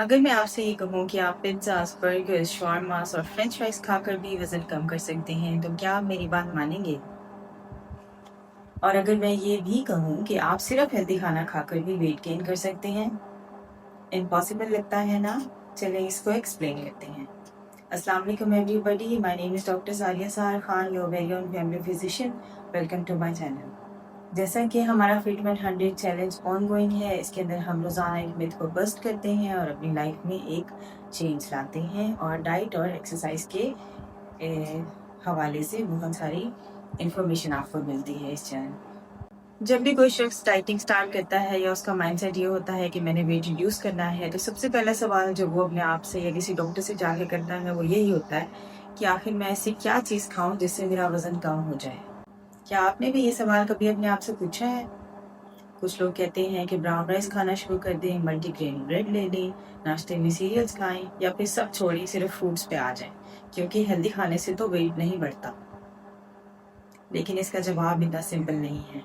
अगर मैं आपसे ये कहूँ कि आप पिज़्ज़ाज़, बर्गर्स, शवारमास और फ्रेंच फ्राइज़ खाकर भी वज़न कम कर सकते हैं, तो क्या आप मेरी बात मानेंगे? और अगर मैं ये भी कहूँ कि आप सिर्फ़ हेल्दी खाना खाकर भी वेट गेन कर सकते हैं, इम्पॉसिबल लगता है ना? चलिए इसको एक्सप्लेन करते हैं। अस्सलाम वालेकुम everybody, my name is doctor Saria Sar Khan, your very own family physician. Welcome to my channel. जैसा कि हमारा फिटमेट 100 चैलेंज ऑनगोइंग है, इसके अंदर हम रोज़ाना एक मिथ को बस्ट करते हैं और अपनी लाइफ में एक चेंज लाते हैं और डाइट और एक्सरसाइज के हवाले से बहुत सारी इंफॉर्मेशन आपको मिलती है इस चैनल। जब भी कोई शख्स डाइटिंग स्टार्ट करता है या उसका माइंडसेट ये होता है कि मैंने वेट रिड्यूस करना है, तो सबसे पहला सवाल जो वो अपने आप से या किसी डॉक्टर से जाके करता है वो यही होता है कि आखिर मैं ऐसी क्या चीज़ खाऊं जिससे मेरा वज़न कम हो जाए। क्या आपने भी ये सवाल कभी अपने आप से पूछा है? कुछ लोग कहते हैं कि ब्राउन राइस खाना शुरू कर दें, मल्टीग्रेन ब्रेड ले लें, नाश्ते में सीरियल्स खाएं या फिर सब छोड़ें, सिर्फ फ्रूट्स पे आ जाएं, क्योंकि हेल्दी खाने से तो वेट नहीं बढ़ता। लेकिन इसका जवाब इतना सिंपल नहीं है।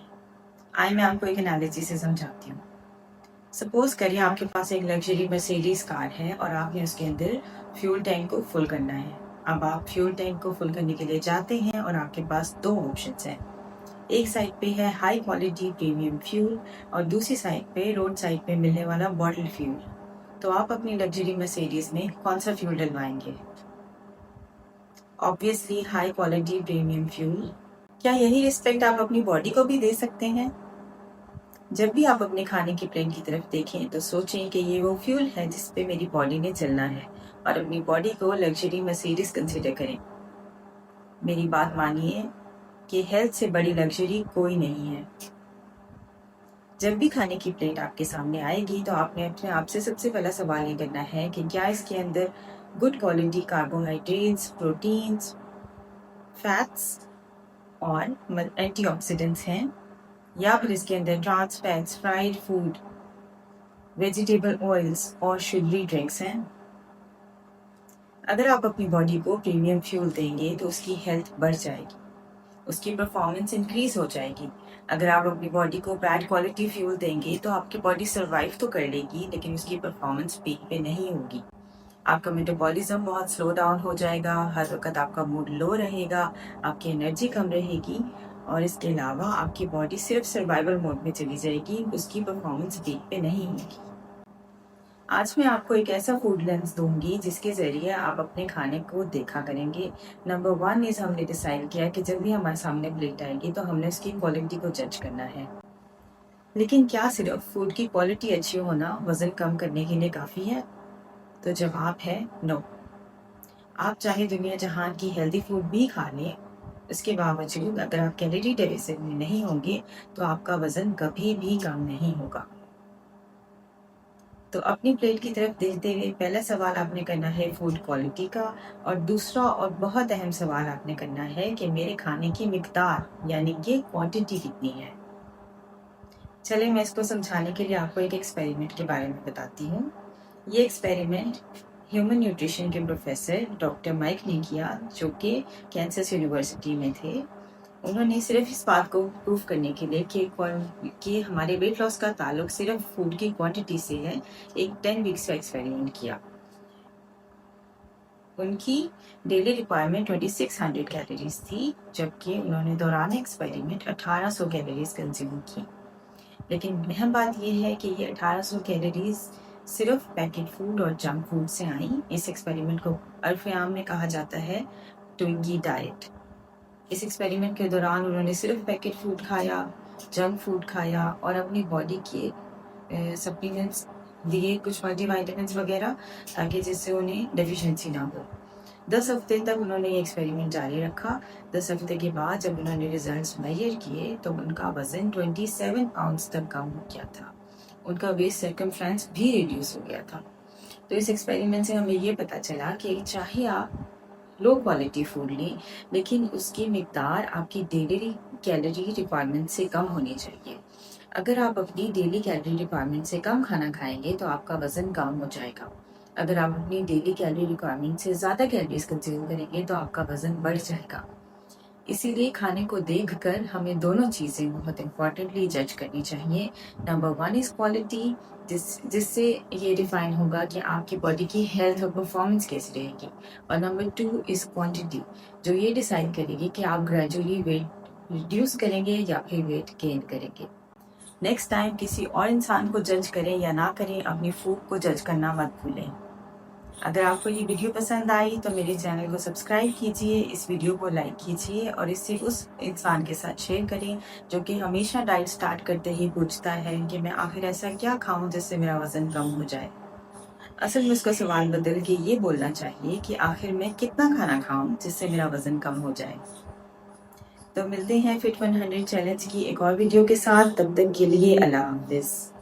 आइए मैं आपको एक एनालॉजी से समझाती हूँ। सपोज करिए आपके पास एक लग्जरी मर्सिडीज कार है और आपने उसके अंदर फ्यूल टैंक को फुल करना है। अब आप फ्यूल टैंक को फुल करने के लिए जाते हैं और आपके पास दो ऑप्शंस हैं। एक साइड पे है हाई क्वालिटी प्रीमियम फ्यूल और दूसरी साइड पे रोड साइड पे मिलने वाला बॉटल फ्यूल। तो आप अपनी लग्जरी मर्सिडीज में कौन सा फ्यूल डलवाएंगे? Obviously high quality premium fuel. क्या यही रिस्पेक्ट आप अपनी बॉडी को भी दे सकते हैं? जब भी आप अपने खाने की प्लेट की तरफ देखें तो सोचें कि ये वो फ्यूल है जिस पे मेरी बॉडी ने चलना है और अपनी बॉडी को लग्जरी मर्सिडीज कंसिडर करें। मेरी बात मानिए कि हेल्थ से बड़ी लग्जरी कोई नहीं है। जब भी खाने की प्लेट आपके सामने आएगी तो आपने अपने आप से सबसे पहला सवाल ये करना है कि क्या इसके अंदर good quality carbohydrates, proteins, fats और एंटीऑक्सीडेंट्स हैं, या फिर इसके अंदर trans fats, fried food, vegetable oils और शुगरी ड्रिंक्स हैं। अगर आप अपनी बॉडी को प्रीमियम फ्यूल देंगे तो उसकी हेल्थ बढ़ जाएगी, उसकी परफॉर्मेंस इंक्रीज हो जाएगी। अगर आप अपनी बॉडी को बैड क्वालिटी फ्यूल देंगे तो आपकी बॉडी सर्वाइव तो कर लेगी लेकिन उसकी परफॉर्मेंस पीक पे नहीं होगी। आपका मेटाबॉलिज्म बहुत स्लो डाउन हो जाएगा, हर वक्त आपका मूड लो रहेगा, आपकी एनर्जी कम रहेगी और इसके अलावा आपकी बॉडी सिर्फ सर्वाइवल मोड में चली जाएगी, उसकी परफॉर्मेंस पीक पे नहीं होगी। आज मैं आपको एक ऐसा फूड लेंस दूंगी जिसके ज़रिए आप अपने खाने को देखा करेंगे। नंबर 1 इज़ हमने डिसाइड किया कि जब भी हमारे सामने प्लेट आएगी तो हमने उसकी क्वालिटी को जज करना है। लेकिन क्या सिर्फ फूड की क्वालिटी अच्छी होना वज़न कम करने के लिए काफ़ी है? तो जवाब है नो। आप चाहे दुनिया जहान की हेल्दी फूड भी खा लें, उसके बावजूद अगर आप कैलोरी डेफिसिट में नहीं होंगे तो आपका वज़न कभी भी कम नहीं होगा। तो अपनी प्लेट की तरफ देखते हुए पहला सवाल आपने करना है फूड क्वालिटी का, और दूसरा और बहुत अहम सवाल आपने करना है कि मेरे खाने की मिकदार यानी कि क्वांटिटी कितनी है। चलिए मैं इसको समझाने के लिए आपको एक एक्सपेरिमेंट के बारे में बताती हूँ। ये एक्सपेरिमेंट ह्यूमन न्यूट्रिशन के प्रोफेसर डॉक्टर माइक ने किया, जो कि कैंसस यूनिवर्सिटी में थे। उन्होंने सिर्फ इस बात को प्रूव करने के लिए कि हमारे वेट लॉस का ताल्लुक सिर्फ फूड की क्वांटिटी से है, एक 10 वीक्स का एक्सपेरिमेंट किया। उनकी डेली रिक्वायरमेंट 2600 कैलोरीज थी, जबकि उन्होंने दौरान एक्सपेरिमेंट 1800 कैलोरीज कंज्यूम की। लेकिन अहम बात यह है कि ये 1800 कैलोरीज सिर्फ पैकेट फूड और जंक फूड से आई। इस एक्सपेरिमेंट को अर्फ आम में कहा जाता है ट्विंगी डाइट। इस एक्सपेरिमेंट के दौरान उन्होंने सिर्फ पैकेट फूड खाया, जंक फूड खाया और अपनी बॉडी के सप्लीमेंट्स दिए, कुछ मल्टीविटामिन्स वगैरह, ताकि जिससे उन्हें डेफिशिएंसी ना हो। 10 हफ्ते तक उन्होंने ये एक्सपेरिमेंट जारी रखा। 10 हफ्ते के बाद जब उन्होंने रिजल्ट्स मेजर किए तो उनका वज़न 27 पाउंड्स तक कम हो गया था। उनका वेस्ट सर्कमफ्रेंस भी रिड्यूस हो गया था। तो इस एक्सपेरिमेंट से हमें ये पता चला कि चाहे आप लो क्वालिटी फूड लें, लेकिन उसकी मिकदार आपकी डेली कैलोरी रिक्वायरमेंट से कम होनी चाहिए। अगर आप अपनी डेली कैलोरी रिक्वायरमेंट से कम खाना खाएंगे तो आपका वज़न कम हो जाएगा। अगर आप अपनी डेली कैलोरी रिक्वायरमेंट से ज़्यादा कैलोरीज कंज्यूम करेंगे तो आपका वज़न बढ़ जाएगा। इसीलिए खाने को देखकर हमें दोनों चीज़ें बहुत इम्पोर्टेंटली जज करनी चाहिए। नंबर 1 इज़ क्वालिटी, जिससे ये डिफाइन होगा कि आपकी बॉडी की हेल्थ और परफॉर्मेंस कैसी रहेगी। और नंबर 2 इज़ क्वांटिटी, जो ये डिसाइड करेगी कि आप ग्रेजुअली वेट रिड्यूस करेंगे या फिर वेट गेन करेंगे। नेक्स्ट टाइम किसी और इंसान को जज करें या ना करें, अपनी फूड को जज करना मत भूलें। अगर आपको ये वीडियो पसंद आई तो मेरे चैनल को सब्सक्राइब कीजिए, इस वीडियो को लाइक कीजिए और इसे उस इंसान के साथ शेयर करें जो कि हमेशा डाइट स्टार्ट करते ही पूछता है कि मैं आखिर ऐसा क्या खाऊं जिससे मेरा वज़न कम हो जाए। असल में उसका सवाल बदल के ये बोलना चाहिए कि आखिर मैं कितना खाना खाऊं जिससे मेरा वज़न कम हो जाए। तो मिलते हैं फिट 100 चैलेंज की एक और वीडियो के साथ, तब तक के लिए अल्लाह हाफ़िज़।